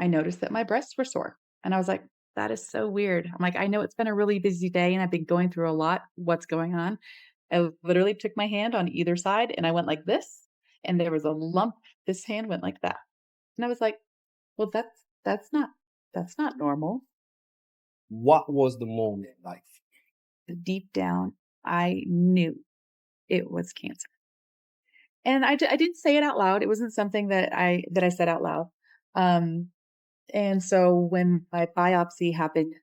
I noticed that my breasts were sore. And I was like, that is so weird. I'm like, I know it's been a really busy day and I've been going through a lot. What's going on? I literally took my hand on either side and I went like this, and there was a lump. This hand went like that. And I was like, well, that's not normal. What was the moment like? Deep down, I knew it was cancer. And I didn't say it out loud. It wasn't something that I said out loud. Um, and so when my biopsy happened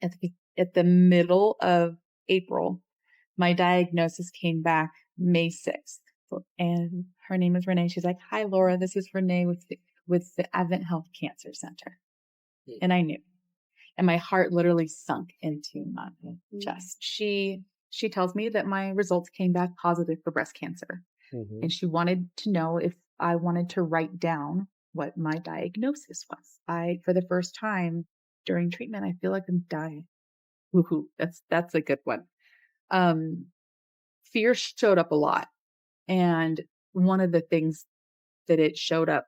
at the middle of April, my diagnosis came back May 6th. And her name is Renee. She's like, "Hi, Laura. This is Renee with the Advent Health Cancer Center." And I knew. And my heart literally sunk into my chest. She tells me that my results came back positive for breast cancer. Mm-hmm. And she wanted to know if I wanted to write down what my diagnosis was. For the first time during treatment, I feel like I'm dying. Woohoo. That's a good one. Um, Fear showed up a lot. And one of the things that it showed up,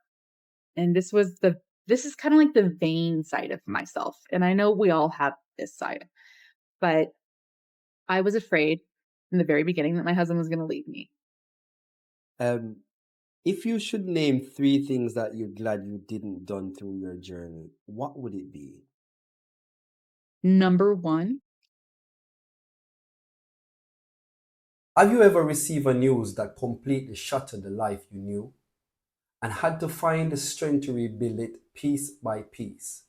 and this is kind of like the vain side of myself. And I know we all have this side, but I was afraid in the very beginning that my husband was going to leave me. Um, if you should name three things that you're glad you didn't done through your journey, what would it be? Number one, Have you ever received a news that completely shattered the life you knew and had to find the strength to rebuild it piece by piece?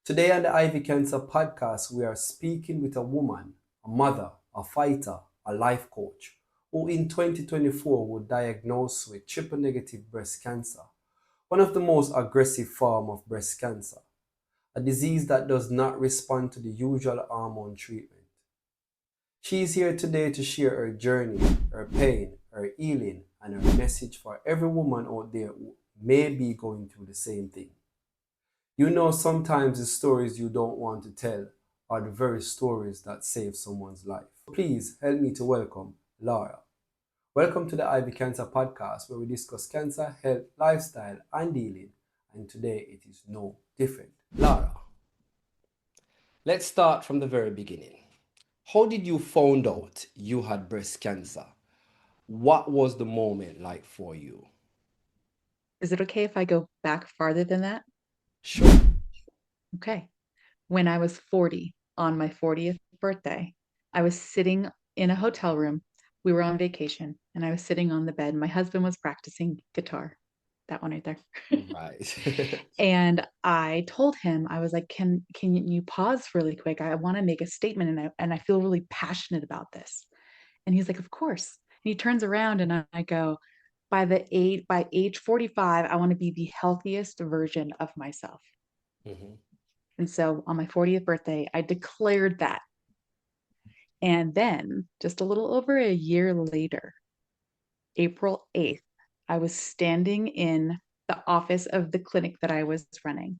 Today on the Ivy Cancer podcast, we are speaking with a woman, a mother, a fighter, a life coach, who in 2024 was diagnosed with triple negative breast cancer, one of the most aggressive forms of breast cancer, a disease that does not respond to the usual hormone treatment. She is here today to share her journey, her pain, her healing, and her message for every woman out there who may be going through the same thing. You know, sometimes the stories you don't want to tell are the very stories that save someone's life. Please help me to welcome Laura. Welcome to the Ivy Cancer podcast, where we discuss cancer, health, lifestyle, and healing. And today it is no different. Laura, let's start from the very beginning. How did you find out you had breast cancer? What was the moment like for you? is it okay if I go back farther than that? Sure. Okay. When I was 40, on my 40th birthday, I was sitting in a hotel room. We were on vacation and I was sitting on the bed. My husband was practicing guitar. That one right there. Right. And I told him, I was like, can you pause really quick? I want to make a statement and I feel really passionate about this. And he's like, of course. And he turns around and I go, by age 45, I want to be the healthiest version of myself. Mhm. And so on my 40th birthday, I declared that. And then just a little over a year later, April 8th, I was standing in the office of the clinic that I was running.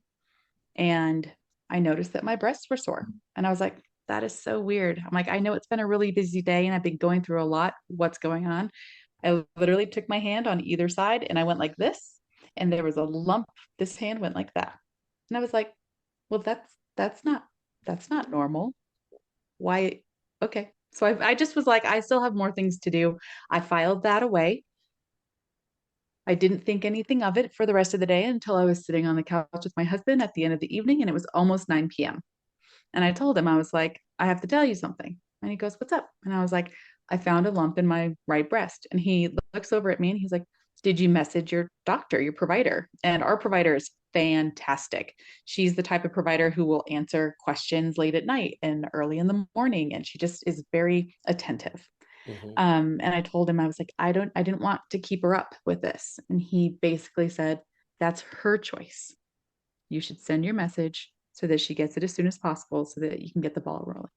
And I noticed that my breasts were sore. And I was like, that is so weird. I'm like, I know it's been a really busy day and I've been going through a lot. What's going on? I literally took my hand on either side and I went like this, and there was a lump. This hand went like that. And I was like, well, that's not normal. Why? Okay. So I just was like, I still have more things to do. I filed that away. I didn't think anything of it for the rest of the day until I was sitting on the couch with my husband at the end of the evening, and it was almost 9 p.m. And I told him, I was like, I have to tell you something. And he goes, what's up? And I was like, I found a lump in my right breast. And he looks over at me and he's like, did you message your doctor, your provider? And our provider is fantastic. She's the type of provider who will answer questions late at night and early in the morning. And she just is very attentive. Mhm. And I told him, I was like, I didn't want to keep her up with this. And he basically said, that's her choice. You should send your message so that she gets it as soon as possible so that you can get the ball rolling.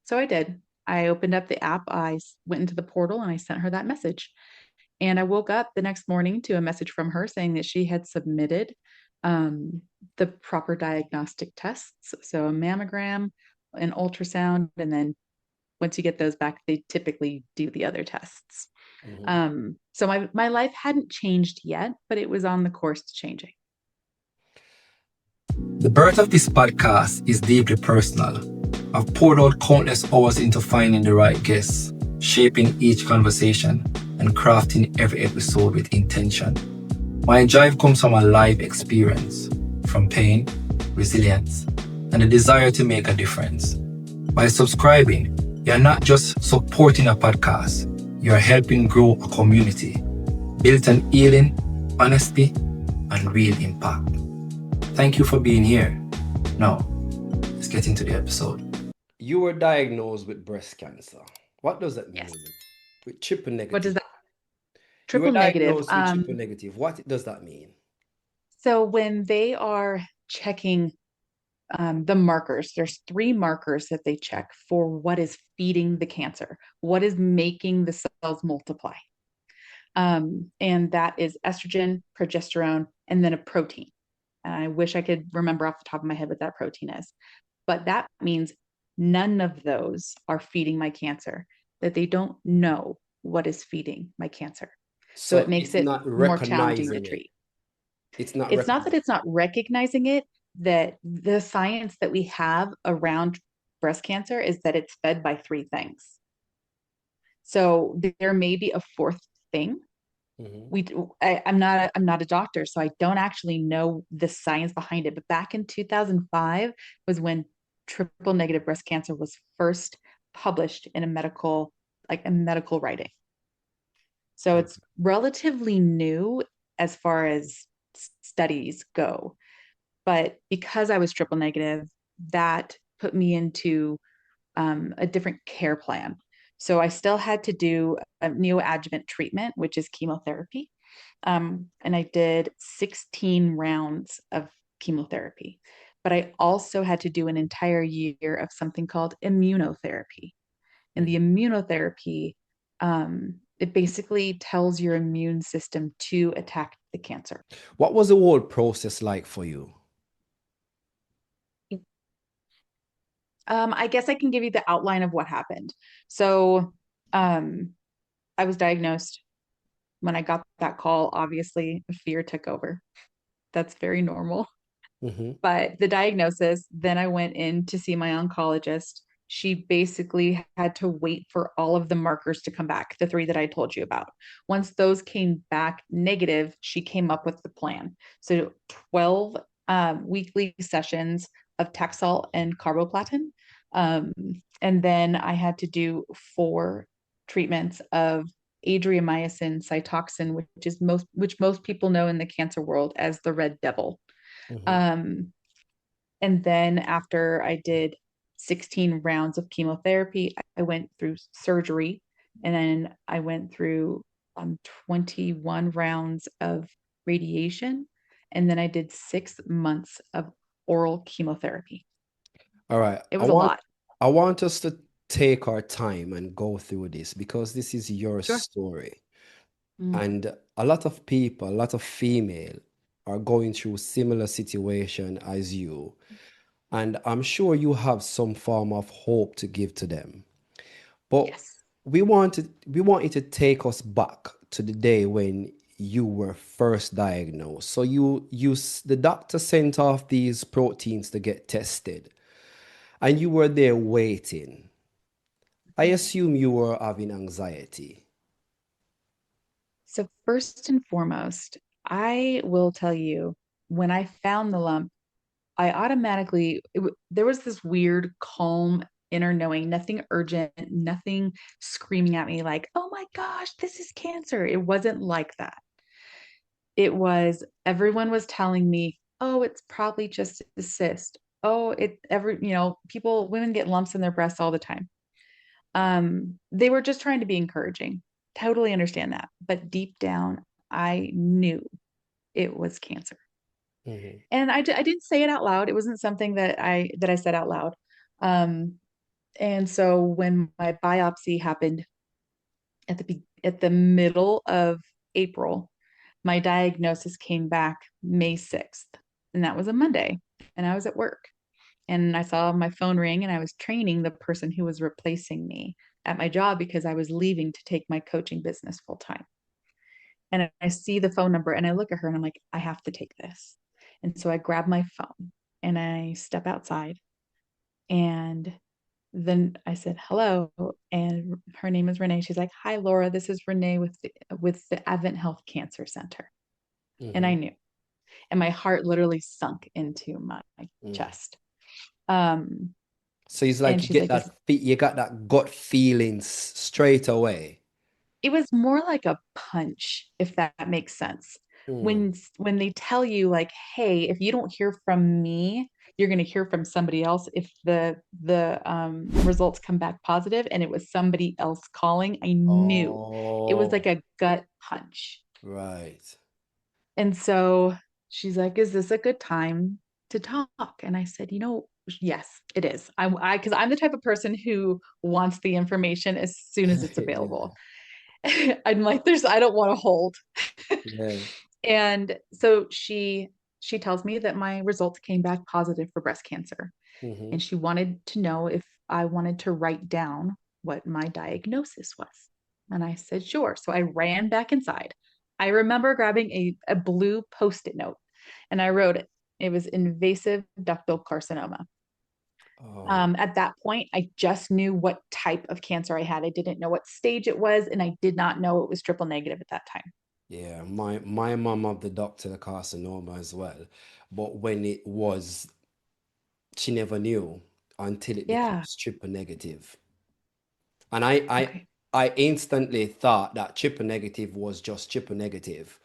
So I did. I opened up the app, went into the portal, and I sent her that message. And I woke up the next morning to a message from her saying that she had submitted um, the proper diagnostic tests. So a mammogram, an ultrasound, and then once you get those back, they typically do the other tests. Mhm. So my life hadn't changed yet, but it was on the course to changing. The birth of this podcast is deeply personal. I've poured out countless hours into finding the right guests, shaping each conversation, and crafting every episode with intention. My drive comes from a life experience, from pain, resilience, and a desire to make a difference. By subscribing, you're not just supporting a podcast, you're helping grow a community built on healing, honesty, and real impact. Thank you for being here. Now, let's get into the episode. You were diagnosed with breast cancer. What does that Yes. mean? With triple What does negative. that You were triple negative? diagnosed with triple negative. What does that mean? So when they are checking the markers, there's three markers that they check for what is feeding the cancer, what is making the cells multiply. And that is estrogen, progesterone, and then a protein. And I wish I could remember off the top of my head what that protein is. But that means none of those are feeding my cancer, that they don't know what is feeding my cancer. So it So makes it's it not more challenging to recognizing it. treat. It's not It's not that recognizing. it's not recognizing it, that the science that we have around breast cancer is that it's fed by three things. So there may be a fourth thing. Mhm. I'm not a doctor, so I don't actually know the science behind it. But back in 2005 was when triple negative breast cancer was first published in a medical writing. So it's relatively new as far as studies go. But because I was triple negative, that put me into a different care plan. So I still had to do a neoadjuvant treatment, which is chemotherapy. And I did 16 rounds of chemotherapy. But I also had to do an entire year of something called immunotherapy. And the Mhm. immunotherapy, it basically tells your immune system to attack the cancer. What was the whole process like for you? I guess I can give you the outline of what happened. So, um, I was diagnosed. When I got that call, obviously fear took over. That's very normal. Mhm. But the diagnosis, then I went in to see my oncologist. She basically had to wait for all of the markers to come back, the three that I told you about. Once those came back negative, she came up with the plan. So 12 weekly sessions of Taxol and carboplatin. Um, and then I had to do 4 treatments of adriamycin cytoxin, which most people know in the cancer world as the red devil. Mhm. Um, and then after I did 16 rounds of chemotherapy, I went through surgery, and then I went through 21 rounds of radiation, and then I did 6 months of oral chemotherapy. All right. It I was a want lot. I want us to take our time and go through this because this is your Sure. story. Mm, And a lot of people, a lot of female are going through similar situation as you. And I'm sure you have some form of hope to give to them. But yes. we want you to take us back to the day when you were first diagnosed. So the doctor sent off these proteins to get tested, and you were there waiting. I assume you were having anxiety. So, first and foremost, I will tell you when I found the lump, I automatically, there was this weird, calm inner knowing, nothing urgent, nothing screaming at me like, oh my gosh, this is cancer. It wasn't like that. It was, everyone was telling me, oh, it's probably just a cyst. Oh, women get lumps in their breasts all the time. They were just trying to be encouraging. Totally understand that. But deep down, I knew it was cancer. Mhm. And I didn't say it out loud. It wasn't something that I said out loud. Um, and so when my biopsy happened at the middle of April, my diagnosis came back May 6th, and that was a Monday, and I was at work. And I saw my phone ring, and I was training the person who was replacing me at my job because I was leaving to take my coaching business full time. And I see the phone number and I look at her and I'm like, I have to take this. And so I grab my phone and I step outside, and then I said hello, and her name is Renee. She's like, "Hi, Laura. This is Renee with the Advent Health Cancer Center." And I Mm-hmm. knew, and my heart literally sunk into my Mm. chest. Um, So it's and like you she's get like, "Is you got that gut feelings straight away. It was more like a punch, if that makes sense. Mm. When they tell you like, hey, if you don't hear from me, you're going to hear from somebody else if the results come back positive, and it was somebody else calling. I knew it was like Oh, a gut punch. right. And so she's like, "Is this a good time to talk?" And I said, "Yes, it is. Because I'm the type of person who wants the information as soon as it's Yeah. available." I'm like, I don't want to hold. Yeah. And so she tells me that my results came back positive for breast cancer. Mm-hmm. And she wanted to know if I wanted to write down what my diagnosis was. And I said, sure. So I ran back inside. I remember grabbing a blue post-it note, and I wrote it. It was invasive ductal carcinoma. Oh, At that point, I just knew what type of cancer I had. I didn't know what stage it was, and I did not know it was triple negative at that time. yeah. My mom had the doctor carcinoma as well, but when it was, she never knew until it Yeah. becomes triple negative. And I Okay. I instantly thought that triple negative was just triple negative,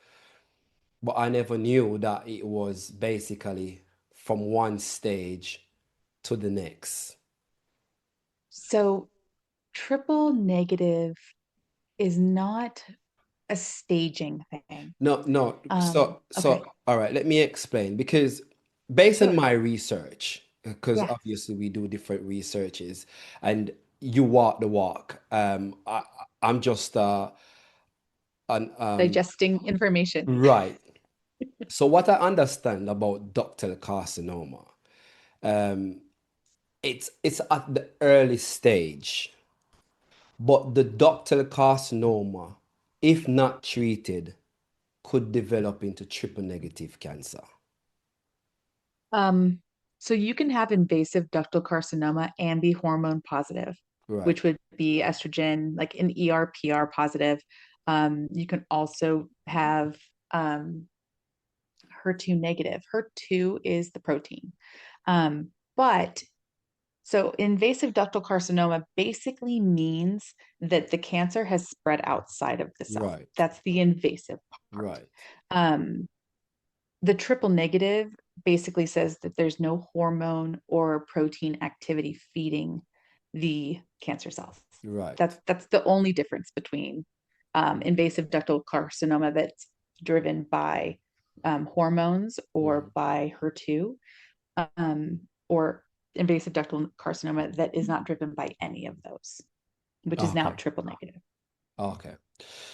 but I never knew that it was basically from one stage to the next. So triple negative is not a staging thing. No, no. Okay. All right, let me explain because based on Sure. my research, because Yeah. obviously we do different researches, and you walk the walk. I'm just an Digesting information. right. So what I understand about ductal carcinoma, um, it's at the early stage, but the ductal carcinoma, if not treated, could develop into triple negative cancer. Um, so you can have invasive ductal carcinoma and be hormone positive, which Right, would be estrogen, like an ER/PR positive. You can also have HER2 negative. HER2 is the protein. But so invasive ductal carcinoma basically means that the cancer has spread outside of the cell. right, That's the invasive part. right, Um, the triple negative basically says that there's no hormone or protein activity feeding the cancer cells. right. That's the only difference between invasive ductal carcinoma that's driven by hormones or Mhm. by HER2, or invasive ductal carcinoma that is not driven by any of those, which is now Okay, triple negative. okay.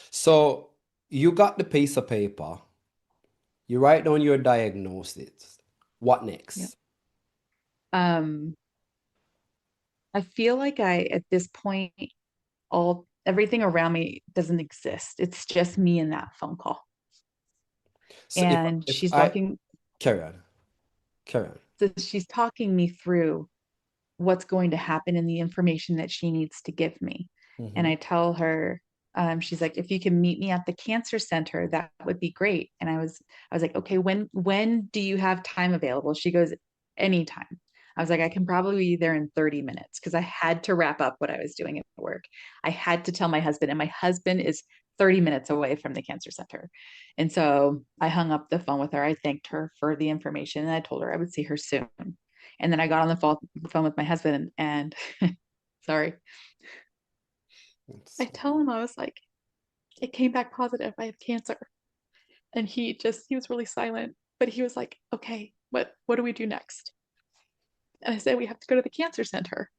So you got the piece of paper, you write down your diagnosis. What Yeah. next? Um, I feel like at this point, all everything around me doesn't exist. It's just me and that phone call. So And if I carry on, carry on. she's talking me through what's going to happen and the information that she needs to give me. And Mm-hmm. I tell her, she's like, if you can meet me at the cancer center, that would be great. And I was like, okay, when do you have time available? She goes, anytime. I was like, I can probably be there in 30 minutes because I had to wrap up what I was doing at work. I had to tell my husband, and my husband is 30 minutes away from the cancer center. And so I hung up the phone with her. I thanked her for the information, and I told her I would see her soon. And then I got on the phone with my husband, and sorry, I tell him, I was like, it came back positive. I have cancer. And he was really silent, but he was like, okay, what do we do next? And I said, we have to go to the cancer center.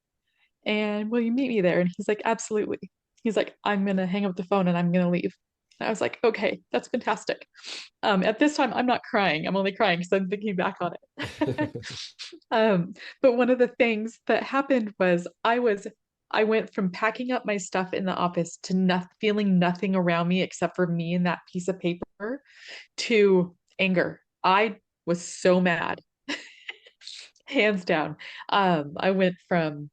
And will you meet me there? And he's like, absolutely. He's like, I'm gonna hang up the phone and I'm gonna leave. And I was like, okay, that's fantastic. At this time, I'm not crying. I'm only crying because I'm thinking back on it. Um, but one of the things that happened was I went from packing up my stuff in the office to not feeling nothing around me except for me and that piece of paper to anger. I was so mad. Hands down. I went from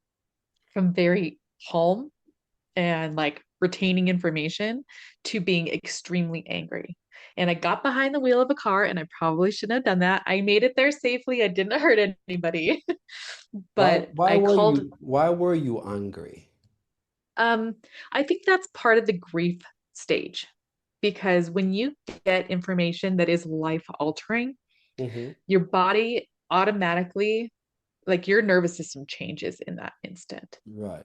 very calm and like retaining information to being extremely angry. And I got behind the wheel of a car and I probably shouldn't have done that. I made it there safely. I didn't hurt anybody, Why but why I were called you angry? um I think that's part of the grief stage because when you get information that is life altering, Mm-hmm. your body automatically like your nervous system changes in that instant. Right.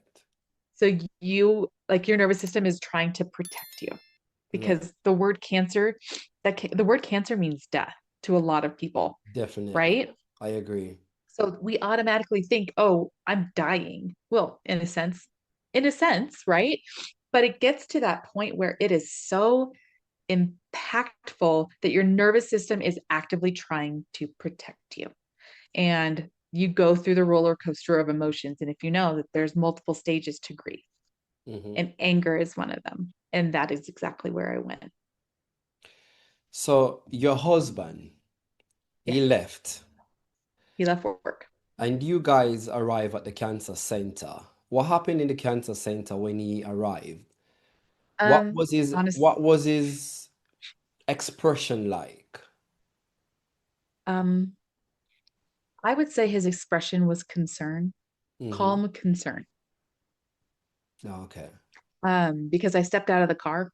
So you like your nervous system is trying to protect you Right. because the word cancer means death to a lot of people, Definitely. right? I agree. So we automatically think, "Oh, I'm dying." Well, in a sense, right? But it gets to that point where it is so impactful that your nervous system is actively trying to protect you. And you go through the roller coaster of emotions. And if you know that there's multiple stages to grief, Mm-hmm. and anger is one of them. And that is exactly where I went. So your husband, he Yes, left, he left for work. and you guys arrive at the cancer center. What happened in the cancer center when he arrived? Honest, What was his expression like? um, I would say his expression was concern, Mm-hmm. calm concern. Okay. Because I stepped out of the car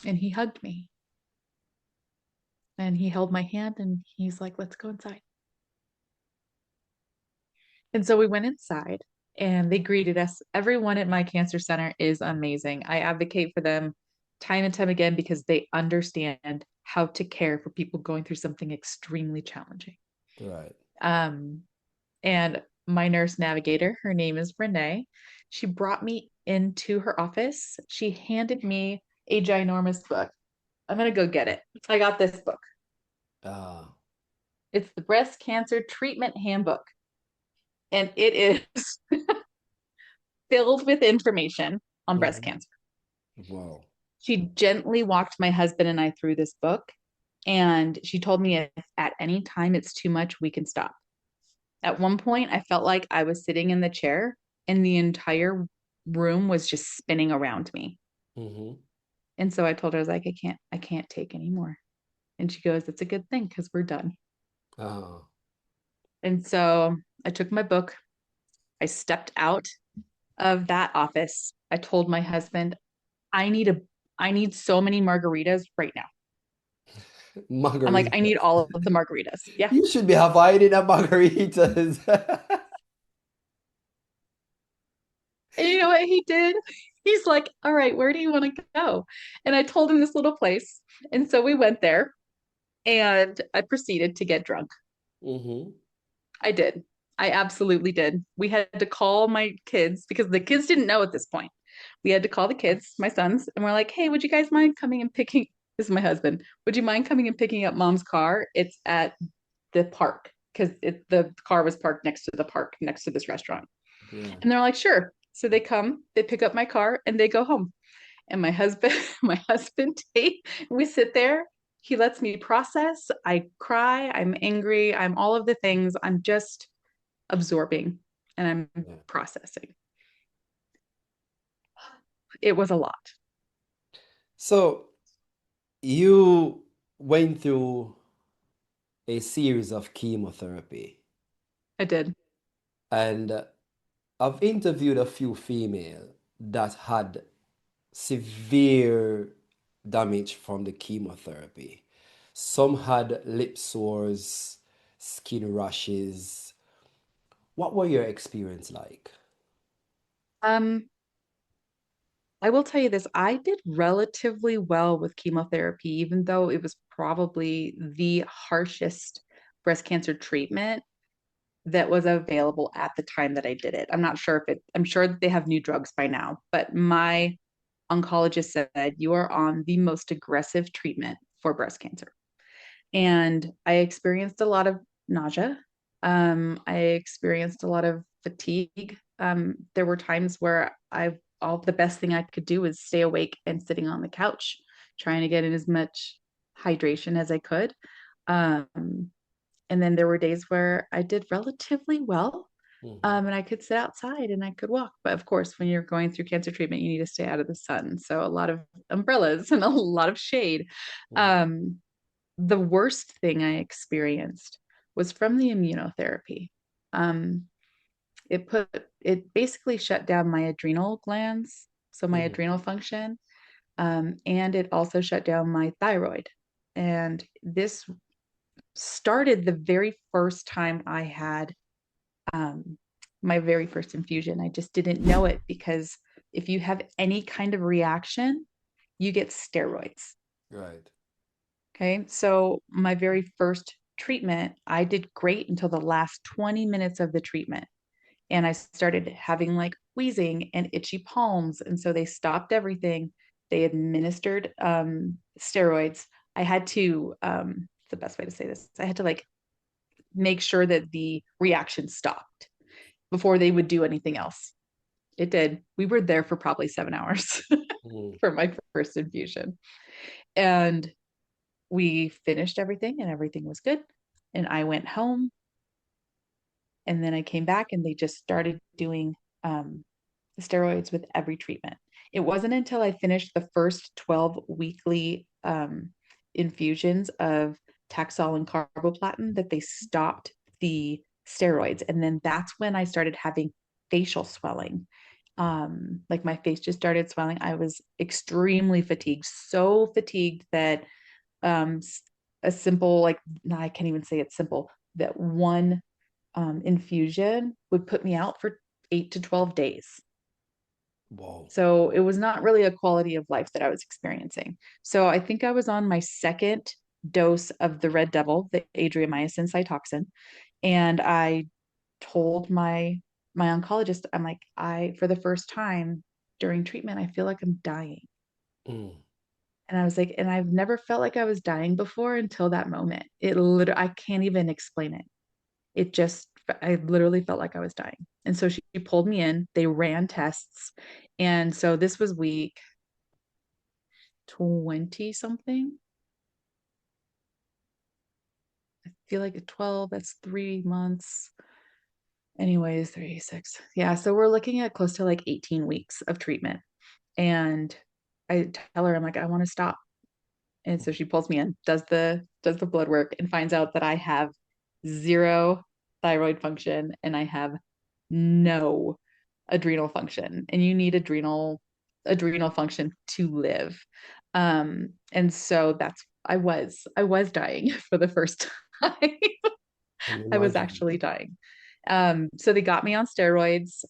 and he hugged me and he held my hand and he's like, let's go inside. And so we went inside and they greeted us. Everyone at my cancer center is amazing. I advocate for them time and time again because they understand how to care for people going through something extremely challenging. Right. Um, and my nurse navigator, her name is Renee. She brought me into her office. She handed me a ginormous book. I'm going to go get it. I got this book. Uh, It's the Breast Cancer Treatment Handbook, and it is filled with information on breast mhm. cancer. Wow. She gently walked my husband and I through this book, and she told me if at any time it's too much, we can stop. At one point, I felt like I was sitting in the chair and the entire room was just spinning around me. Mm-hmm. And so I told her, I was like, I can't take anymore. And she goes, it's a good thing because we're done. Uh, And so I took my book, I stepped out of that office. I told my husband, I need a I need so many margaritas right now. I'm like, I need margaritas. all of the margaritas. Yeah. You should be avoiding the margaritas. And you know what he did? He's like, all right, where do you want to go? And I told him this little place. And so we went there and I proceeded to get drunk. Mm-hmm. I did. I absolutely did. We had to call my kids because the kids didn't know at this point. We had to call the kids, my sons, and we're like, hey, would you guys mind coming and picking? This is my husband. Would you mind coming and picking up mom's car? It's at the park because the car was parked next to the park, next to this restaurant. Yeah. And they're like, sure. So they come, they pick up my car, and they go home. And my husband, my husband, we sit there. He lets me process. I cry. I'm angry. I'm all of the things. I'm just absorbing and I'm Yeah. processing. It was a lot. So you went through a series of chemotherapy, I did. and I've interviewed a few female that had severe damage from the chemotherapy. Some had lip sores, skin rashes. What were your experience like? Um, I will tell you this, I did relatively well with chemotherapy, even though it was probably the harshest breast cancer treatment that was available at the time that I did it. I'm sure that they have new drugs by now, but my oncologist said you are on the most aggressive treatment for breast cancer. And I experienced a lot of nausea. I experienced a lot of fatigue. There were times where all the best thing I could do was stay awake and sitting on the couch, trying to get in as much hydration as I could. Um, And then there were days where I did relatively well. Mm-hmm. And I could sit outside and I could walk. But of course, when you're going through cancer treatment, you need to stay out of the sun. So a lot of umbrellas and a lot of shade. Mm-hmm. Um, the worst thing I experienced was from the immunotherapy. Um, it basically shut down my adrenal glands, so my Mm-hmm. adrenal function, and it also shut down my thyroid. And this started the very first time I had um, my very first infusion. I just didn't know it because if you have any kind of reaction, you get steroids. Right. Okay. So, my very first treatment, I did great until the last 20 minutes of the treatment. And I started having like wheezing and itchy palms. And so they stopped everything. They administered steroids. I had to, the best way to say this, I had to like make sure that the reaction stopped before they would do anything else. It did. We were there for probably 7 hours Mm-hmm. for my first infusion. And we finished everything and everything was good. And I went home and then I came back and they just started doing steroids with every treatment. It wasn't until I finished the first 12 weekly infusions of Taxol and carboplatin that they stopped the steroids. And then that's when I started having facial swelling. Like my face just started swelling. I was extremely fatigued, so fatigued that um, a simple, like, no, I can't even say it's simple, that one infusion would put me out for 8 to 12 days. Wow. So it was not really a quality of life that I was experiencing. So I think I was on my second dose of the Red Devil, the adriamycin cytoxin, and I told my oncologist, I'm like, I for the first time during treatment, I feel like I'm dying. Mm. And I was like, and I've never felt like I was dying before until that moment. It literally, I can't even explain it. It just, I literally felt like I was dying. And so she pulled me in, they ran tests. And so this was week 20 something. I feel like at 12, that's 3 months. Anyways, 36. Yeah. So we're looking at close to like 18 weeks of treatment. And I tell her, I'm like, I want to stop. And so she pulls me in, does the blood work and finds out that I have zero thyroid function and I have no adrenal function. And you need adrenal function to live. And so I was dying for the first time. Can I was imagine. actually dying. So they got me on steroids.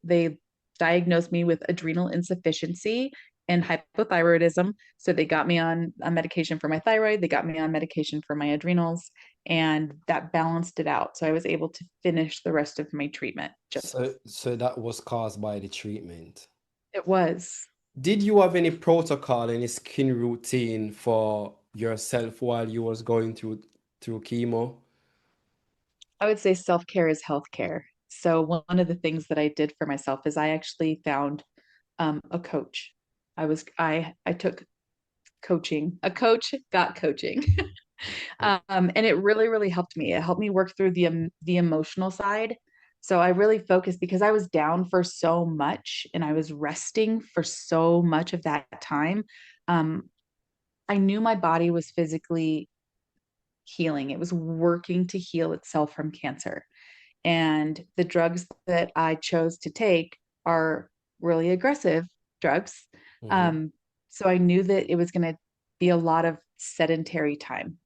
They diagnosed me with adrenal insufficiency and hypothyroidism. So they got me on a medication for my thyroid. They got me on medication for my adrenals, and that balanced it out. So I was able to finish the rest of my treatment. Just So that was caused by the treatment. it was. Did you have any protocol, any skin routine for yourself while you was going through chemo? I would say self-care is healthcare. So one of the things that I did for myself is I actually found a coach. I took coaching. A coach got coaching. And it really, really helped me. It helped me work through the emotional side. So I really focused because I was down for so much and I was resting for so much of that time. Um, I knew my body was physically healing. It was working to heal itself from cancer. And the drugs that I chose to take are really aggressive drugs. Mm-hmm. Um, so I knew that it was going to be a lot of sedentary time,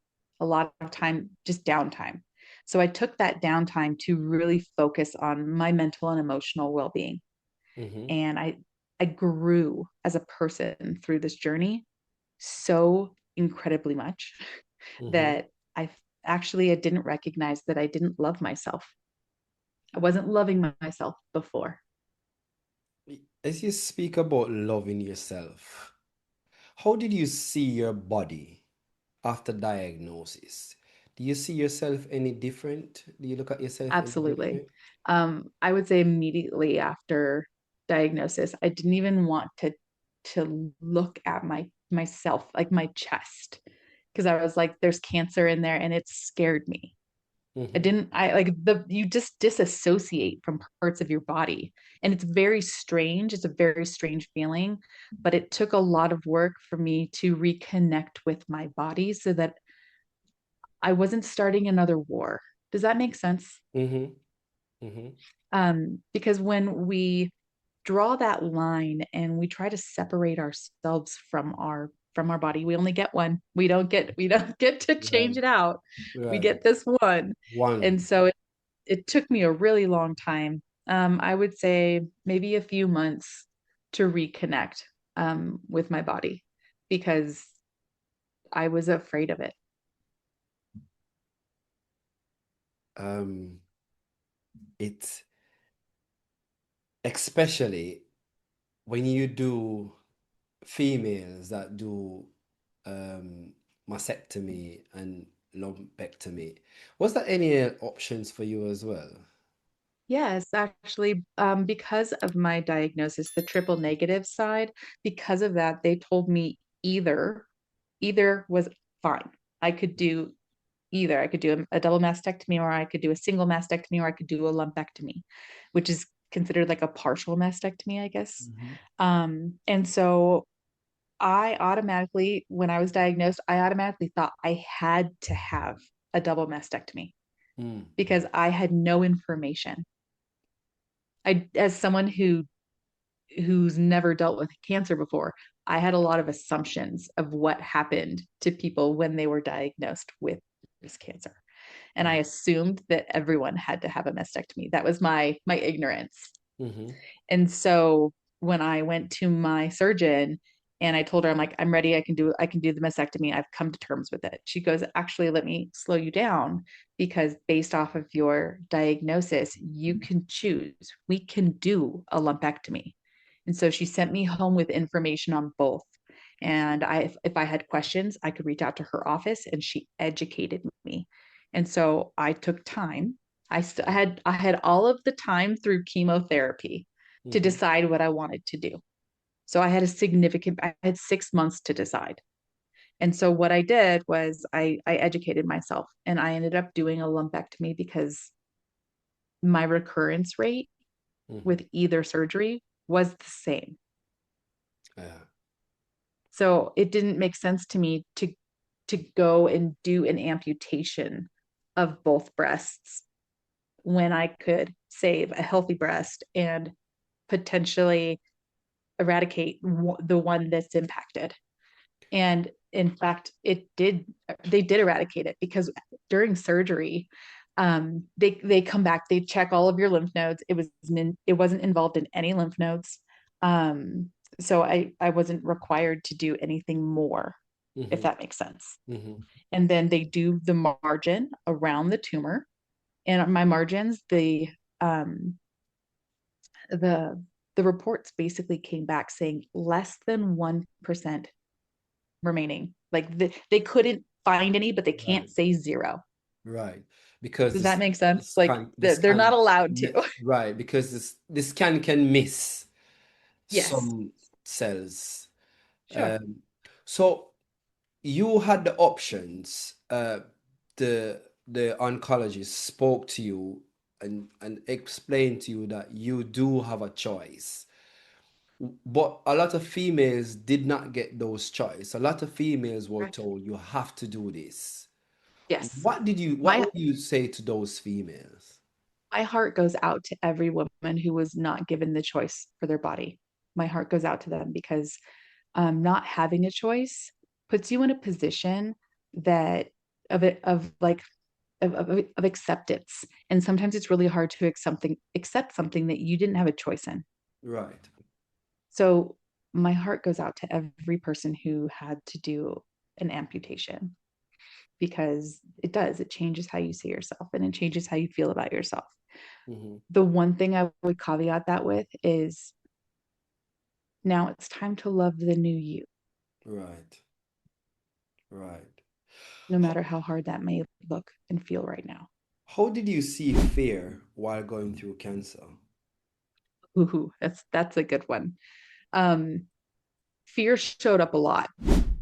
a lot of time, just downtime. So I took that downtime to really focus on my mental and emotional well being. Mm-hmm. And I grew as a person through this journey so incredibly much Mm-hmm. that I didn't recognize that I didn't love myself. I wasn't loving myself before. As you speak about loving yourself, how did you see your body after diagnosis? Do you see yourself any different? Do you look at yourself any Absolutely. different? I would say immediately after diagnosis, I didn't even want to look at myself, like my chest. because I was like, there's cancer in there, and it scared me. I Mm-hmm. didn't, I like the, you just disassociate from parts of your body. And it's very strange. It's a very strange feeling, but it took a lot of work for me to reconnect with my body so that I wasn't starting another war. Does that make sense? Mm-hmm. Mm-hmm. Because when we draw that line and we try to separate ourselves from our body, we only get one. We don't get to change Right. it out. We Right. get this one. One. And so it took me a really long time. I would say maybe a few months to reconnect with my body because I was afraid of it. Um, it's especially when you do females that do um, mastectomy and lumpectomy. Was there any options for you as well? Yes, actually, because of my diagnosis, the triple negative side, because of that, they told me either was fine. I could do either. I could do a double mastectomy, or I could do a single mastectomy, or I could do a lumpectomy, which is considered like a partial mastectomy, I guess. Mm-hmm. And so I automatically, when I was diagnosed, I automatically thought I had to have a double mastectomy Mm. because I had no information. As someone who's never dealt with cancer before, I had a lot of assumptions of what happened to people when they were diagnosed with this cancer. And I assumed that everyone had to have a mastectomy. That was my ignorance. Mm-hmm. And so when I went to my surgeon and I told her, I'm like, I'm ready, I can do the mastectomy. I've come to terms with it. She goes, actually, let me slow you down because based off of your diagnosis, you can choose. We can do a lumpectomy. And so she sent me home with information on both. And if I had questions, I could reach out to her office and she educated me. And so I took time. I had all of the time through chemotherapy to Mm-hmm. decide what I wanted to do. So I had 6 months to decide. And so what I did was I educated myself and I ended up doing a lumpectomy because my recurrence rate Mm-hmm. with either surgery was the same. Yeah. So it didn't make sense to me to go and do an amputation of both breasts when I could save a healthy breast and potentially eradicate the one that's impacted. And in fact, they did eradicate it because during surgery, they come back, they check all of your lymph nodes. It wasn't involved in any lymph nodes. Um, so I wasn't required to do anything more, if Mm-hmm. that makes sense. Mm-hmm. And then they do the margin around the tumor. And my margins, um the the reports basically came back saying less than 1% remaining. Like they couldn't find any, but they can't Right. say zero. Right. Because Does that make sense? this Like can this they're not can allowed to. right, because this can miss Yes. some cells. Sure. Um, so you had the options. The oncologist spoke to you and explained to you that you do have a choice. But a lot of females did not get those choice. A lot of females were Correct. told you have to do this. Yes. What My would you say to those females? my heart goes out to every woman who was not given the choice for their body. My heart goes out to them because not having a choice puts you in a position that of it of like of acceptance. And sometimes it's really hard to accept something that you didn't have a choice in. Right. So my heart goes out to every person who had to do an amputation because it changes how you see yourself and it changes how you feel about yourself. Hmm. The one thing I would caveat that with is now it's time to love the new you, Right. Right. no How, matter how hard that may look and feel right now. how did you see fear while going through cancer? Ooh, that's a good one. Um, Fear showed up a lot.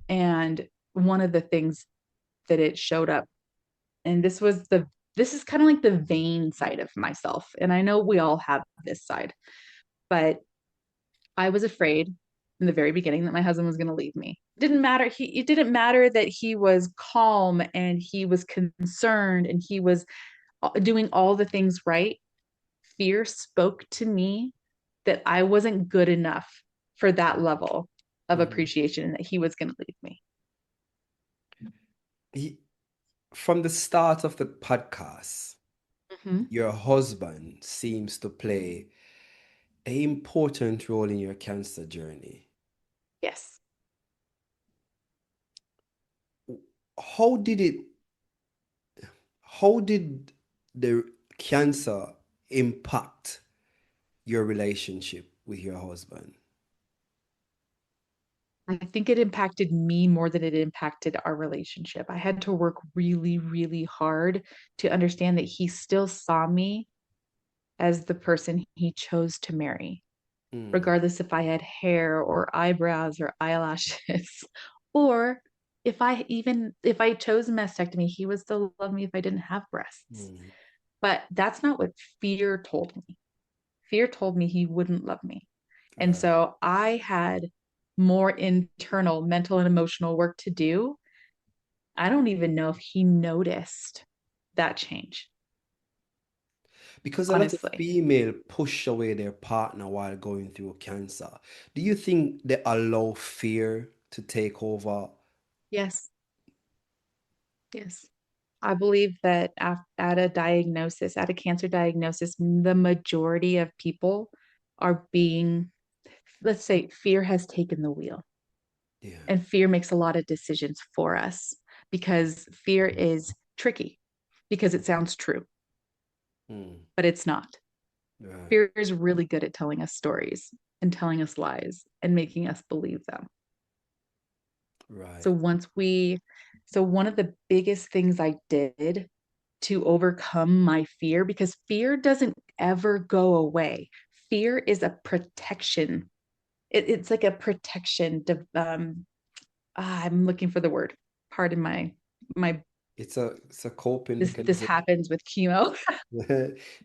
And one of the things that it showed up. And this is kind of like the vain side of myself. And I know we all have this side, but I was afraid in the very beginning that my husband was going to leave me. It didn't matter that he was calm and he was concerned and he was doing all the things right. Fear spoke to me that I wasn't good enough for that level of Mhm. appreciation and that he was going to leave me. He- From the start of the podcast, Mhm. your husband seems to play an important role in your cancer journey. Yes. How did it, how did the cancer impact your relationship with your husband? I think it impacted me more than it impacted our relationship. I had to work really, really hard to understand that he still saw me as the person he chose to marry, Mm, regardless if I had hair or eyebrows or eyelashes, or if I chose mastectomy, he would still love me if I didn't have breasts. mm, But that's not what fear told me. Fear told me he wouldn't love me. And right. so I had more internal mental and emotional work to do. I don't even know if he noticed that change, Because a lot of honestly. female push away their partner while going through cancer. Do you think they allow fear to take over? Yes, yes. I believe that at a diagnosis, at a cancer diagnosis, the majority of people are being, let's say, fear has taken the wheel. Yeah. And fear makes a lot of decisions for us because fear is tricky because it sounds true, Mm, but it's not. right. Fear is really good at telling us stories and telling us lies and making us believe them. So Right. once we, so one of the biggest things I did to overcome my fear, because fear doesn't ever go away. Fear is a protection. It's like a protection. I'm looking for the word. Pardon my It's a coping this mechanism. happens with chemo.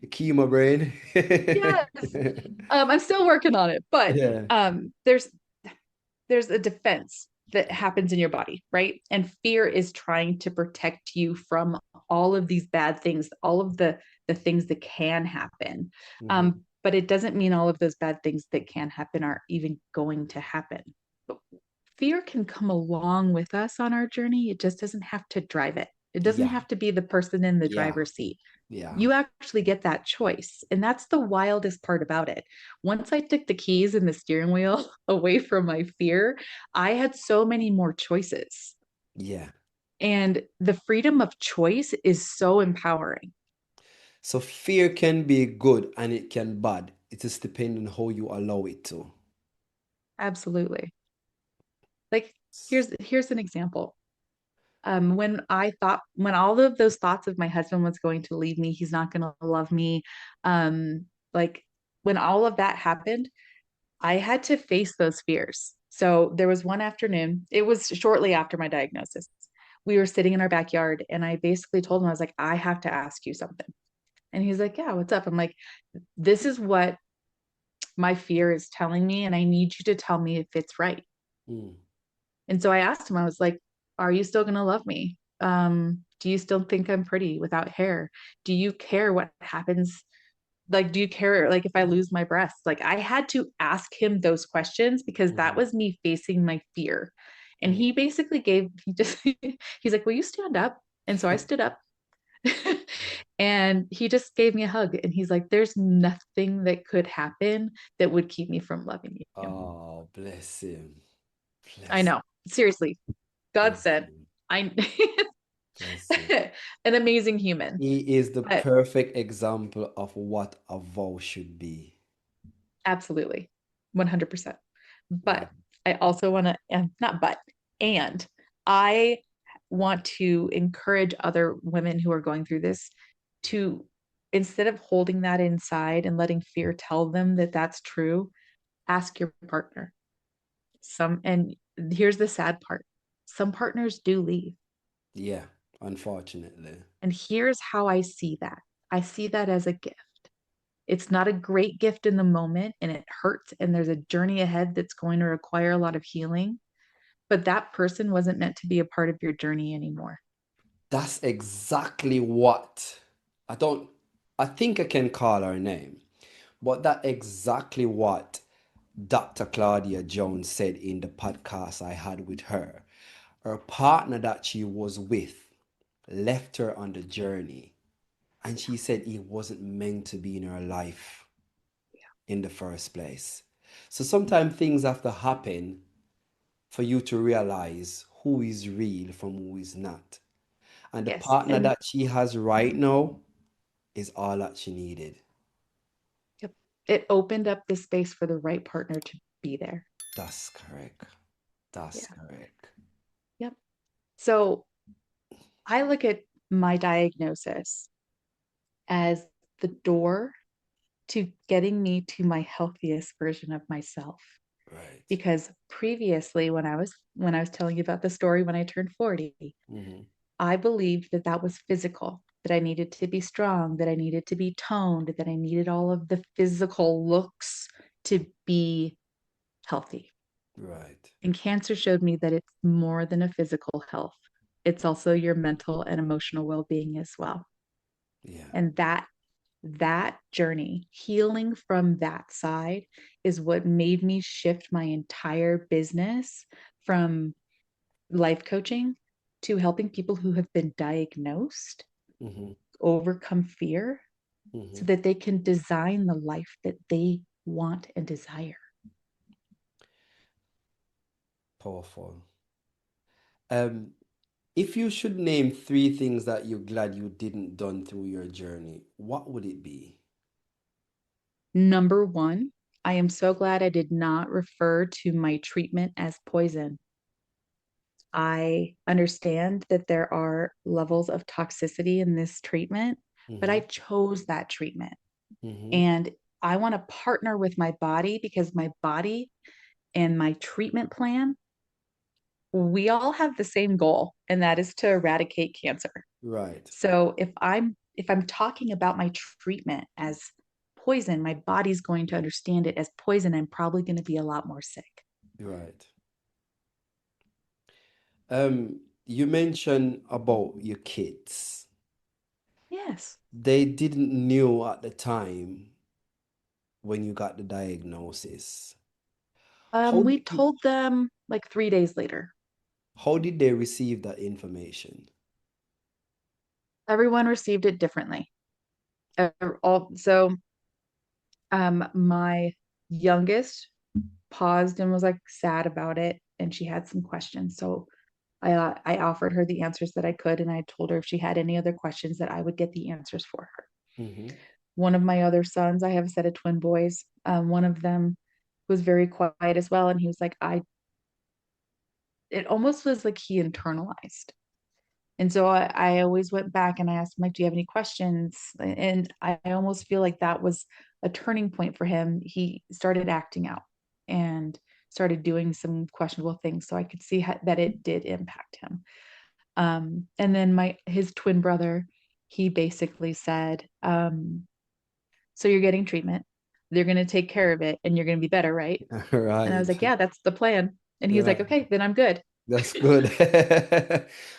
Chemo brain. Yes. I'm still working on it, but Yeah. there's a defense that happens in your body, right? And fear is trying to protect you from all of these bad things, all of the things that can happen. Hmm. But it doesn't mean all of those bad things that can happen are even going to happen. But fear can come along with us on our journey. It just doesn't have to drive it. It doesn't Yeah. have to be the person in the Yeah. driver's seat. Yeah. You actually get that choice. And that's the wildest part about it. Once I took the keys and the steering wheel away from my fear, I had so many more choices. Yeah. And the freedom of choice is so empowering. So fear can be good and it can bad. It is depending on how you allow it to. Absolutely. Like here's an example. When all of those thoughts of my husband was going to leave me, he's not going to love me, like when all of that happened, I had to face those fears. So there was one afternoon, it was shortly after my diagnosis. We were sitting in our backyard, and I basically told him, I was like, I have to ask you something. And he's like, yeah, what's up? I'm like, this is what my fear is telling me, and I need you to tell me if it's right. Mm, And so I asked him, I was like, are you still going to love me? Do you still think I'm pretty without hair? Do you care what happens? Like, do you care like if I lose my breasts? Like I had to ask him those questions because that mhm, was me facing my fear. And mm. he basically he's like, will you stand up? And so I stood up and he just gave me a hug and he's like, there's nothing that could happen that would keep me from loving you. Oh, bless him. I Bless, know. Seriously, God bless sent. him. I Bless him. an amazing human. He is the But perfect example of what a vow should be. absolutely. 100%. Wow. But I also want to, and not but, and I want to encourage other women who are going through this to, instead of holding that inside and letting fear tell them that that's true, ask your partner. And here's the sad part, some partners do leave. Yeah, unfortunately. And here's how I see that. I see that as a gift. It's not a great gift in the moment and it hurts and there's a journey ahead that's going to require a lot of healing, but that person wasn't meant to be a part of your journey anymore. That's exactly what I don't, I think I can call her name, but that exactly what Dr. Claudia Jones said in the podcast I had with her. Her partner that she was with left her on the journey, and she said he wasn't meant to be in her life in the first place. So sometimes things have to happen for you to realize who is real from who is not. And the Yes. partner And that she has right now is all that she needed. yep, it opened up the space for the right partner to be there. That's correct. That's Yeah. correct. Yep. So I look at my diagnosis as the door to getting me to my healthiest version of myself. Right. Because previously when I was telling you about the story when I turned 40, Mm-hmm. I believed that that was physical, that I needed to be strong, that I needed to be toned, that I needed all of the physical looks to be healthy. Right. And cancer showed me that it's more than a physical health. It's also your mental and emotional well-being as well. Yeah. And that journey, healing from that side is what made me shift my entire business from life coaching to helping people who have been diagnosed Mm-hmm. overcome fear Mm-hmm. so that they can design the life that they want and desire. Powerful. Um, if you should name three things that you're glad you didn't done through your journey, what would it be? Number one, I am so glad I did not refer to my treatment as poison. I understand that there are levels of toxicity in this treatment, but Mm-hmm. I chose that treatment. Mm-hmm. And I want to partner with my body because my body and my treatment plan, we all have the same goal, and that is to eradicate cancer. Right. So if I'm talking about my treatment as poison, my body's going to understand it as poison. I'm probably going to be a lot more sick. Right. You mentioned about your kids. Yes. They didn't knew at the time when you got the diagnosis. How We did you, told them like 3 days later. how did they receive that information? Everyone received it differently. My youngest paused and was like sad about it, and she had some questions. So I offered her the answers that I could, and I told her if she had any other questions that I would get the answers for her. Mm-hmm. One of my other sons, I have a set of twin boys. One of them was very quiet as well, and he was like, it almost was like he internalized. And so I always went back and I asked him, like, do you have any questions? And I almost feel like that was a turning point for him. He started acting out and started doing some questionable things. So I could see that it did impact him. And then his twin brother, he basically said, so you're getting treatment. They're going to take care of it and you're going to be better, right? And I Right. was like, yeah, that's the plan. And he was like, Right. okay, then I'm good. That's good.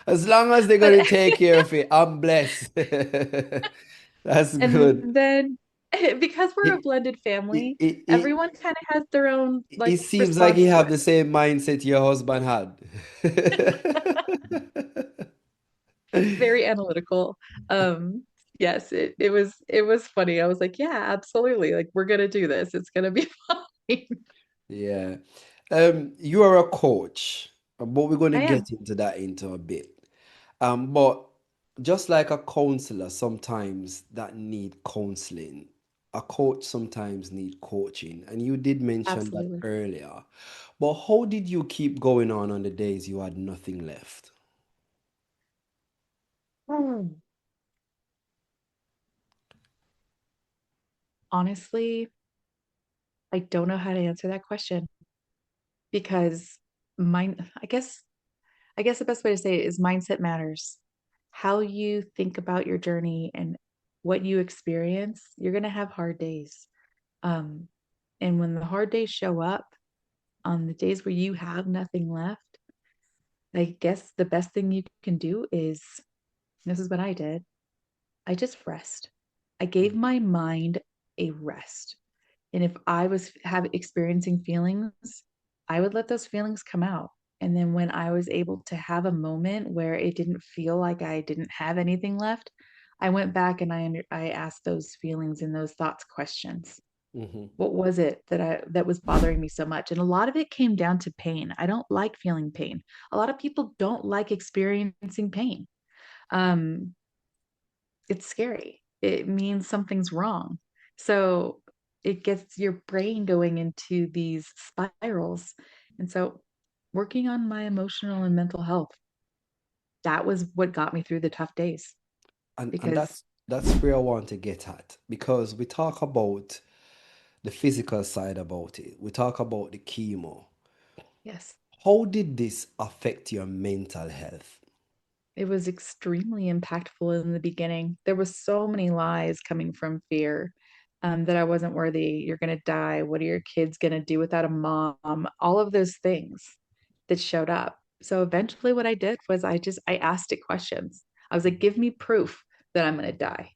As long as they're But gonna take care of it, I'm blessed. That's and good. then because we're a It, blended it, family, it, it, everyone kind of has their own it like seems like response you to have it. the same mindset your husband had. Very analytical. Yes, it was funny. I was like, yeah, absolutely. Like we're gonna do this. It's gonna be fine. Yeah. You are a coach, but we're going to I am. get into that into a bit. But just like a counselor sometimes that need counseling, a coach sometimes need coaching, and you did mention that Absolutely. earlier. But how did you keep going on the days you had nothing left? Hmm. Honestly, I don't know how to answer that question because I guess I guess the best way to say it is mindset matters. How you think about your journey and what you experience, you're going to have hard days. Um, and when the hard days show up, on the days where you have nothing left, I guess the best thing you can do is this is what I did. I just rest. I gave my mind a rest. And if I was have experiencing feelings, I would let those feelings come out. And then when I was able to have a moment where it didn't feel like I didn't have anything left, I went back and I asked those feelings and those thoughts questions. Hmm. What was it that was bothering me so much? And a lot of it came down to pain. I don't like feeling pain. A lot of people don't like experiencing pain. Um, it's scary. It means something's wrong. So it gets your brain going into these spirals. And so working on my emotional and mental health, that was what got me through the tough days And because that's where I want to get at, because we talk about the physical side about it. We talk about the chemo. yes, How did this affect your mental health? it was extremely impactful in the beginning. There was so many lies coming from fear, that I wasn't worthy. You're going to die. What are your kids going to do without a mom? All of those things that showed up. So eventually, what I did was I asked it questions. I was like, give me proof that I'm going to die.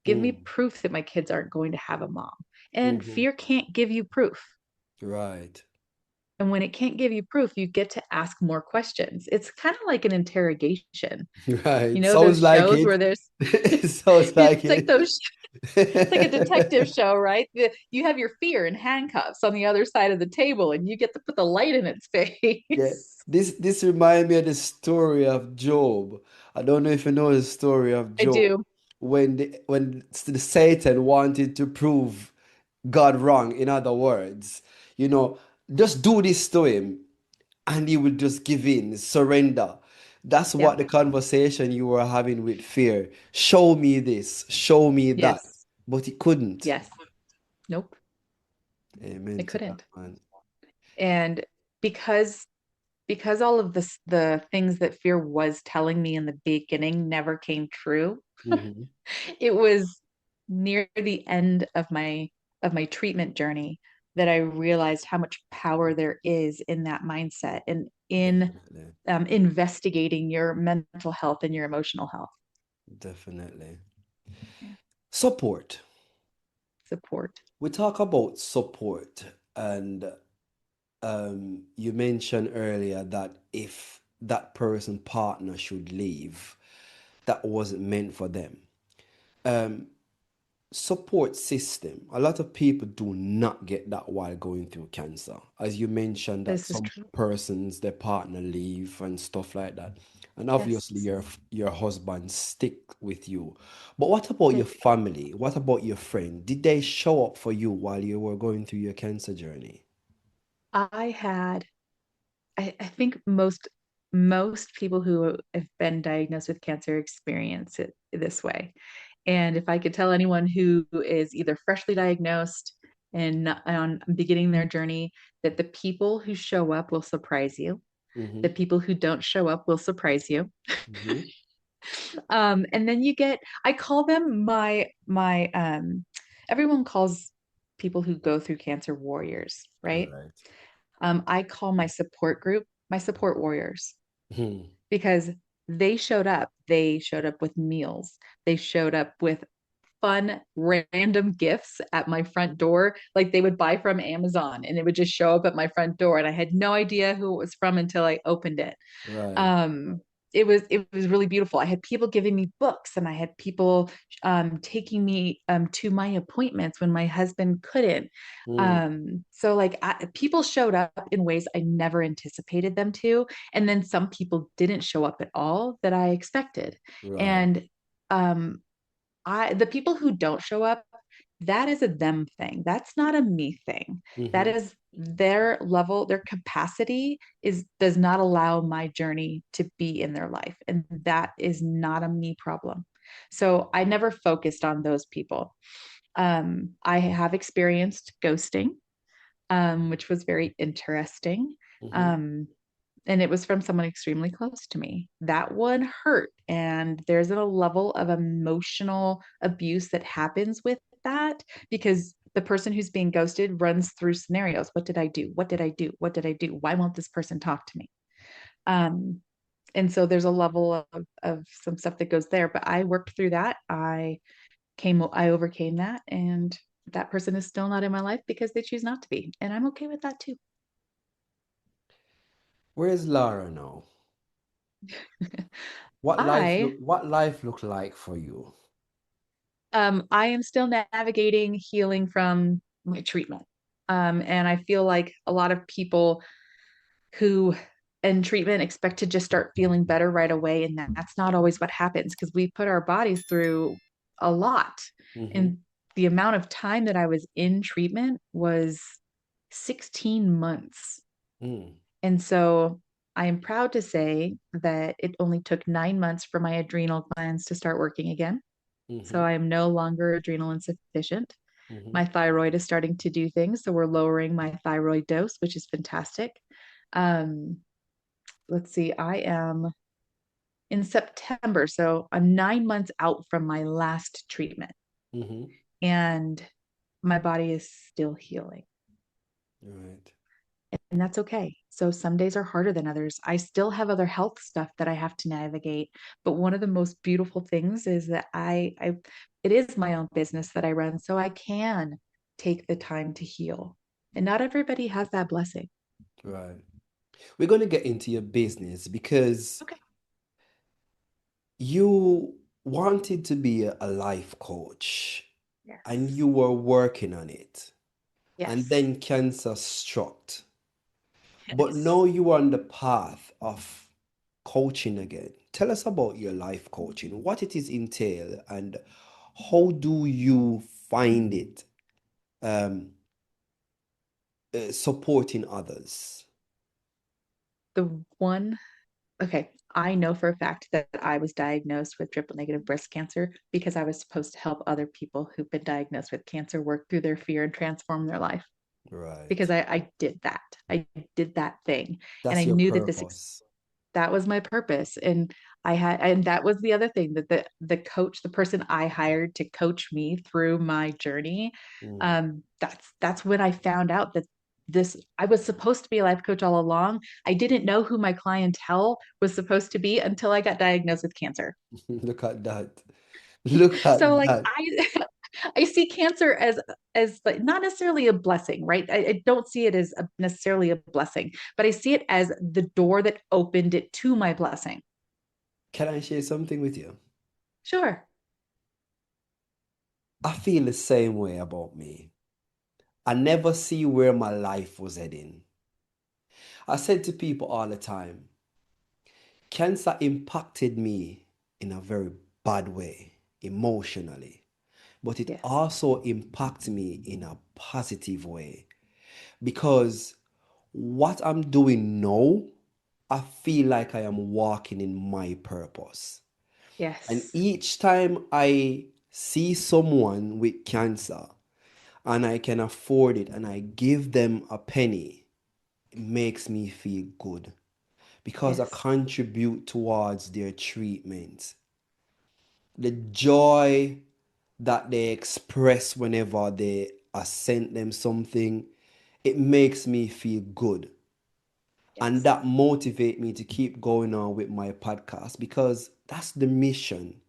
Give me Mm, proof that my kids aren't going to have a mom. And hmm. fear can't give you proof. Right. And when it can't give you proof, you get to ask more questions. It's kind of like an interrogation. You Right. know, those Sounds like shows it. where there's Sounds it's like like it. those it's like a detective show, right? You have your fear in handcuffs on the other side of the table and you get to put the light in its Yeah. face. This reminds me of the story of Job. I don't know if you know the story of I Job. do. When the Satan wanted to prove God wrong, in other words, you know, just do this to him and he will just give in, surrender. That's what Yep. the conversation you were having with fear. Show me this, show me that. Yes. But he couldn't. Yes. Nope. I Amen to that, couldn't. man. And because because all of the things that fear was telling me in the beginning never came true, Hmm. it was near the end of my treatment journey that I realized how much power there is in that mindset and in Definitely. investigating your mental health and your emotional health. Definitely. Yeah. Support. Support. We talk about support, and you mentioned earlier that if that person partner should leave, that wasn't meant for them. Um, Support system. A lot of people do not get that while going through cancer. As you mentioned, that This is some true. persons their partner leave and stuff like that. And Yes. obviously your husband stick with you. But what about your They, family? What about your friend? Did they show up for you while you were going through your cancer journey? I had I think most people who have been diagnosed with cancer experience it this way. And if I could tell anyone who is either freshly diagnosed and on beginning their journey that the people who show up will surprise you, the Mm-hmm. people who don't show up will surprise you. Mm-hmm. And then you get, I call them everyone calls people who go through cancer warriors, right? Right. I call my support group my support warriors Hmm. because they showed up. They showed up with meals. They showed up with fun random gifts at my front door like they would buy from Amazon and it would just show up at my front door and I had no idea who it was from until I opened it. Right. um it was really beautiful. I had people giving me books and I had people taking me to my appointments when my husband couldn't. Mm. So like people showed up in ways I never anticipated them to, and then some people didn't show up at all that I expected. Right. And um I the people who don't show up, that is a them thing. That's not a me thing. That Mm-hmm. is their level, their capacity is does not allow my journey to be in their life. And that is not a me problem. So I never focused on those people. I have experienced ghosting, which was very interesting. Mm-hmm. Um, And it was from someone extremely close to me. That one hurt. And there's a level of emotional abuse that happens with that because the person who's being ghosted runs through scenarios. What did I do? What did I do? What did I do? Why won't this person talk to me? Um, and so there's a level of some stuff that goes there, but I worked through that. I overcame that, and that person is still not in my life because they choose not to be. And I'm okay with that too. Where's Lara now? What life I look what life look like for you? I am still navigating healing from my treatment. And I feel like a lot of people who in treatment expect to just start feeling better right away. And that's not always what happens because we put our bodies through a lot. Mm-hmm. And the amount of time that I was in treatment was 16 months. Mm, And so I am proud to say that it only took 9 months for my adrenal glands to start working again. So mm-hmm. I am no longer adrenal insufficient. Mm-hmm. My thyroid is starting to do things. So we're lowering my thyroid dose, which is fantastic. Um, let's see, I am in September. So I'm 9 months out from my last treatment, Mm-hmm. and my body is still healing. Right. And that's okay. So some days are harder than others. I still have other health stuff that I have to navigate, but one of the most beautiful things is that I it is my own business that I run, so I can take the time to heal. And not everybody has that blessing. Right. We're going to get into your business because Okay. you wanted to be a life coach and Yes. you were working on it. And Yes. then cancer struck. But Yes. now you are on the path of coaching again. Tell us about your life coaching, what it is entail, and how do you find it um, supporting others? The one, okay, I know for a fact that I was diagnosed with triple negative breast cancer because I was supposed to help other people who've been diagnosed with cancer work through their fear and transform their life because Right. I did that. I did that thing. And I That's your knew that purpose. that was my purpose. And and that was the other thing that the coach, the person I hired to coach me through my journey, Mm. that's when I found out that I was supposed to be a life coach all along. I didn't know who my clientele was supposed to be until I got diagnosed with cancer. Look at that. Look at So like that. I see cancer as like not necessarily a blessing, right? I don't see it as necessarily a blessing, but I see it as the door that opened it to my blessing. Can I share something with you? Sure. I feel the same way about me. I never see where my life was heading. I said to people all the time, cancer impacted me in a very bad way, emotionally, but it Yes. also impacted me in a positive way because what I'm doing now, I feel like I am walking in my purpose. And Yes. each time I see someone with cancer and I can afford it and I give them a penny, it makes me feel good because I Yes. contribute towards their treatment. The joy that they express whenever I sent them something, it makes me feel good. And Yes. that motivate me to keep going on with my podcast because that's the mission.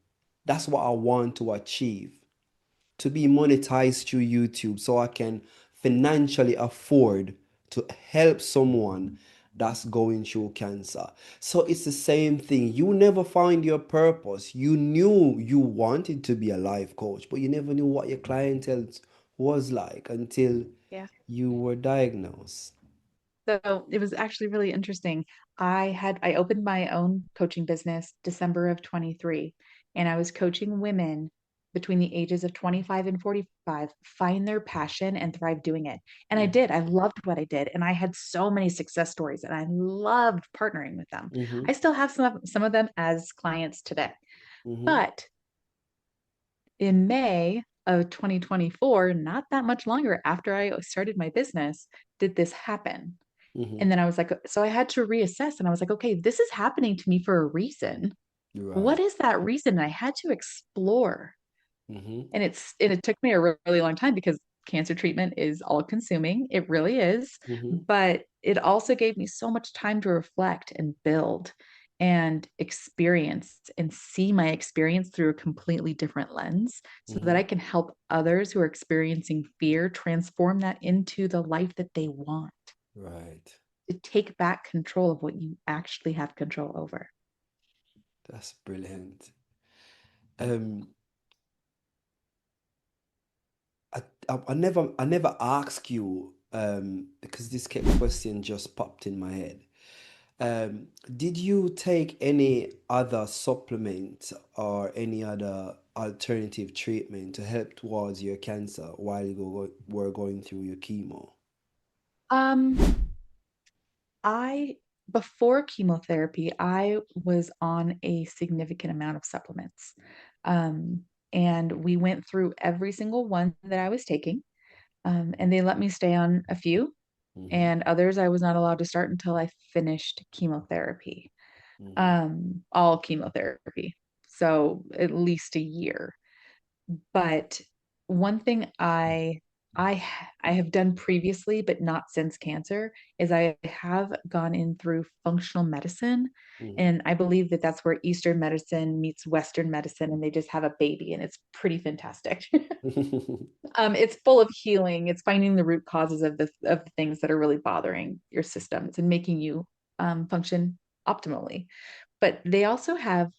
That's what I want to achieve. To be monetized through YouTube so I can financially afford to help someone that's going through cancer. So it's the same thing. You never find your purpose. You knew you wanted to be a life coach, but you never knew what your clientele was like until Yeah. you were diagnosed. So it was actually really interesting. I opened my own coaching business December of 23, and I was coaching women between the ages of 25 and 45 find their passion and thrive doing it. And I Mm-hmm. did. I loved what I did, and I had so many success stories, and I loved partnering with them. Mm-hmm. I still have some of them as clients today. Mm-hmm. But in May of 2024, not that much longer after I started my business, did this happen. Mm-hmm. And then I was like, so I had to reassess and I was like, okay, this is happening to me for a reason. What Right. is that reason? And I had to explore. Mm-hmm. And it took me a really long time because cancer treatment is all consuming. It really is. Mm-hmm. But it also gave me so much time to reflect and build and experience and see my experience through a completely different lens so that Mm-hmm. I can help others who are experiencing fear transform that into the life that they want, Right. to take back control of what you actually have control over. That's brilliant. Um, I never asked you because this question just popped in my head. Did you take any other supplement or any other alternative treatment to help towards your cancer while were going through your chemo? Um, I, before chemotherapy, I was on a significant amount of supplements. Um, and we went through every single one that I was taking. And they let me stay on a few, Mm-hmm. and others I was not allowed to start until I finished chemotherapy, Mm-hmm. all chemotherapy. So at least a year. But one thing I have done previously, but not since cancer, is I have gone in through functional medicine, and I believe that that's where Eastern medicine meets Western medicine, and they just have a baby, and it's pretty fantastic. Mm-hmm. It's full of healing. It's finding the root causes of the things that are really bothering your systems and making you function optimally. But they also have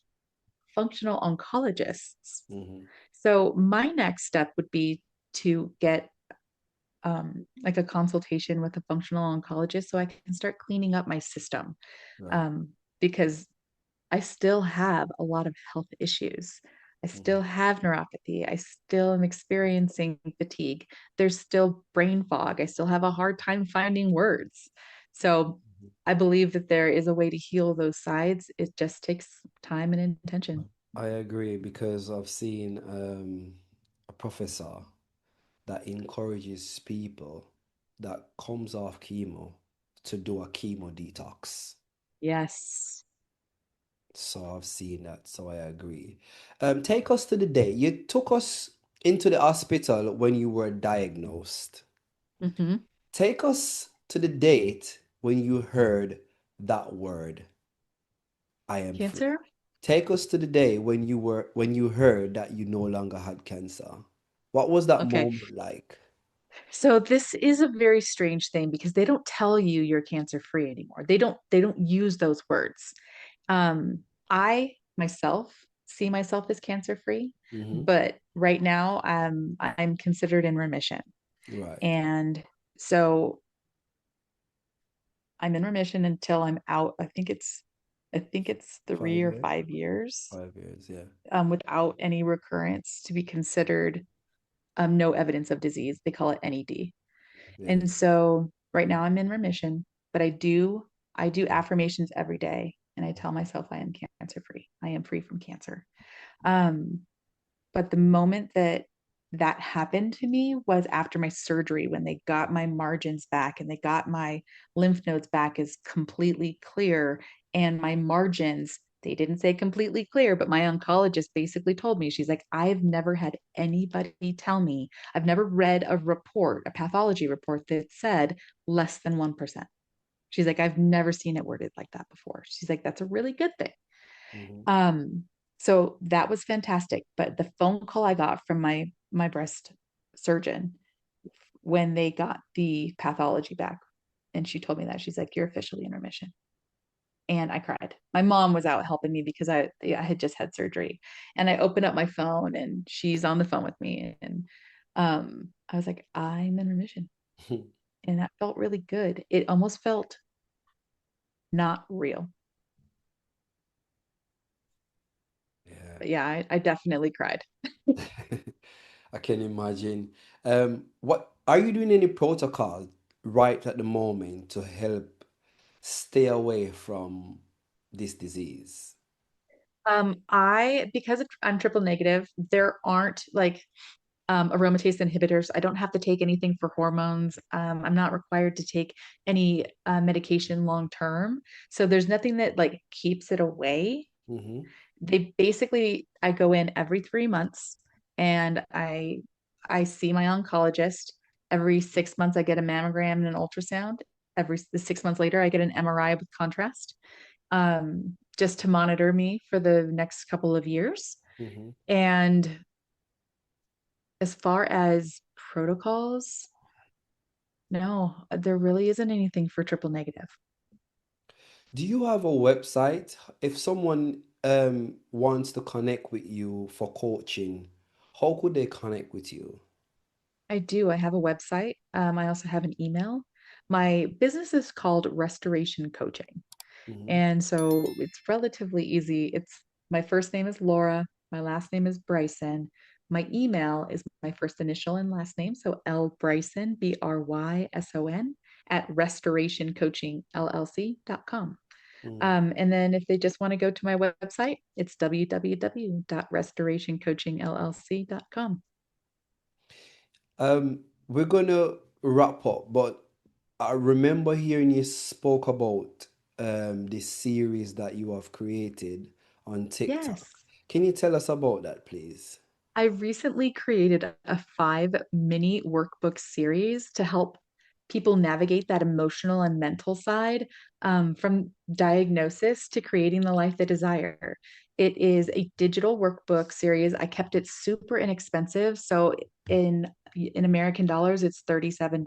functional oncologists. Mm-hmm. So my next step would be to get like a consultation with a functional oncologist so I can start cleaning up my system, Right. um, because I still have a lot of health issues. I Mm-hmm. still have neuropathy. I still am experiencing fatigue. There's still brain fog. I still have a hard time finding words. So I believe that there is a way to heal those sides. It just takes time and intention. I agree because I've seen a professor that encourages people that comes off chemo to do a chemo detox. Yes. So I've seen that, so I agree. Take us to the day. You took us into the hospital when you were diagnosed. Hmm. Take us to the date when you heard that word, I am free. Cancer? Take us to the day when you heard that you no longer had cancer. What was that Okay. moment like? So this is a very strange thing because they don't tell you you're cancer free anymore. They don't use those words. I myself see myself as cancer free, Mm-hmm. but right now I'm considered in remission. Right. And so I'm in remission until I'm out. I think it's 5 years? 3 or 5 years, 5 years, yeah. without any recurrence to be considered no evidence of disease. They call it NED. Yeah. And so right now I'm in remission, but I do affirmations every day and I tell myself I am cancer free. I am free from cancer. Um, but the moment that that happened to me was after my surgery when they got my margins back and they got my lymph nodes back as completely clear, and my margins, they didn't say completely clear, but my oncologist basically told me, she's like, I've never had anybody tell me, I've never read a report, a pathology report that said less than 1%. She's like, I've never seen it worded like that before. She's like, that's a really good thing. Mm-hmm. Um, so that was fantastic. But the phone call I got from my breast surgeon when they got the pathology back, and she told me that, she's like, "You're officially in remission." And I cried. My mom was out helping me because I had just had surgery, and I opened up my phone, and she's on the phone with me, and I was like, "I'm in remission," and that felt really good. It almost felt not real, Yeah. but yeah, I definitely cried. I can imagine. What are you doing any protocol right at the moment to help stay away from this disease? I because I'm triple negative, there aren't like aromatase inhibitors. I don't have to take anything for hormones. I'm not required to take any medication long term. So there's nothing that like keeps it away. Mm-hmm. They basically, I go in every 3 months and I see my oncologist. Every 6 months, I get a mammogram and an ultrasound. Every 6 months later, I get an MRI with contrast, just to monitor me for the next couple of years. Mm-hmm. And as far as protocols, no, there really isn't anything for triple negative. Do you have a website? If someone wants to connect with you for coaching, how could they connect with you? I do. I have a website. I also have an email. My business is called Restoration Coaching. Mm-hmm. And so it's relatively easy. It's my first name is Laura, my last name is Bryson. My email is my first initial and last name. So L Bryson, Bryson, at restorationcoachingllc.com. Mm. And then if they just want to go to my website, it's www.restorationcoachingllc.com. We're gonna wrap up, but I remember hearing you spoke about this series that you have created on TikTok. Yes. Can you tell us about that, please? I recently created a 5 mini workbook series to help people navigate that emotional and mental side, from diagnosis to creating the life they desire. It is a digital workbook series. I kept it super inexpensive. So in American dollars, it's $37.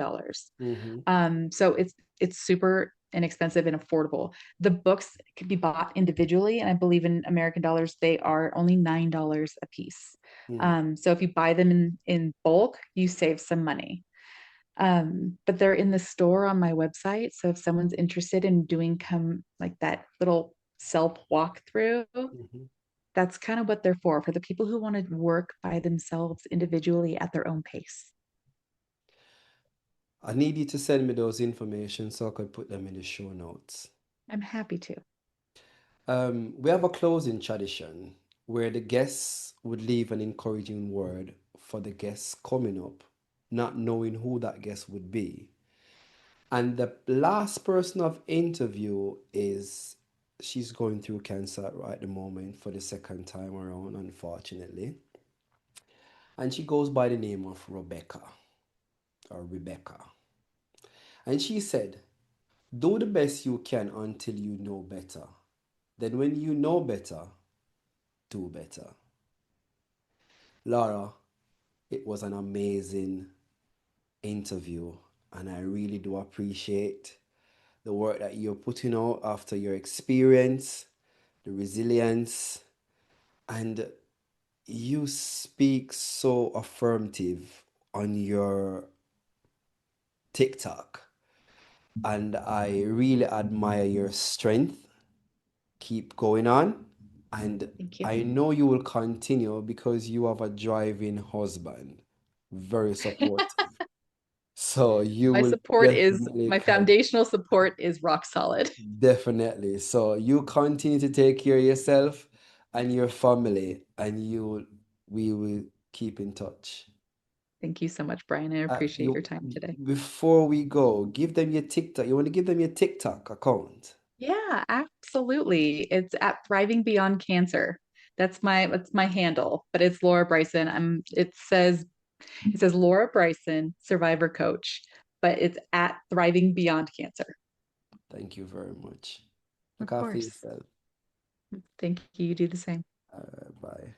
Mm-hmm. So it's super inexpensive and affordable. The books could be bought individually, and I believe in American dollars, they are only $9 a piece. Mm. So if you buy them in bulk, you save some money. But they're in the store on my website. So if someone's interested in doing come like that little self walkthrough, Mm-hmm. that's kind of what they're for the people who want to work by themselves individually at their own pace. I need you to send me those information so I could put them in the show notes. I'm happy to. We have a closing tradition where the guests would leave an encouraging word for the guests coming up, not knowing who that guest would be. And the last person I've interviewed is she's going through cancer right at the moment for the second time around, unfortunately. And she goes by the name of Rebecca or Rebecca. And she said, do the best you can until you know better. Then when you know better, do better. Laura, it was an amazing interview, and I really do appreciate the work that you're putting out after your experience, the resilience, and you speak so affirmative on your TikTok. And I really admire your strength. Keep going on. And Thank you. I know you will continue because you have a driving husband, very supportive. So you will definitely My foundational support is rock solid. definitely. So you continue to take care of yourself and your family, and we will keep in touch. Thank you so much, Brian. I appreciate your You time today. before we go, give them your TikTok. You want to give them your TikTok account. Yeah, absolutely. It's at Thriving Beyond Cancer. That's my handle, but it's Laura Bryson. It says Laura Bryson, survivor coach, but it's at Thriving Beyond Cancer. Thank you very much. Of Look after course. yourself. Thank you. You do the same. Bye.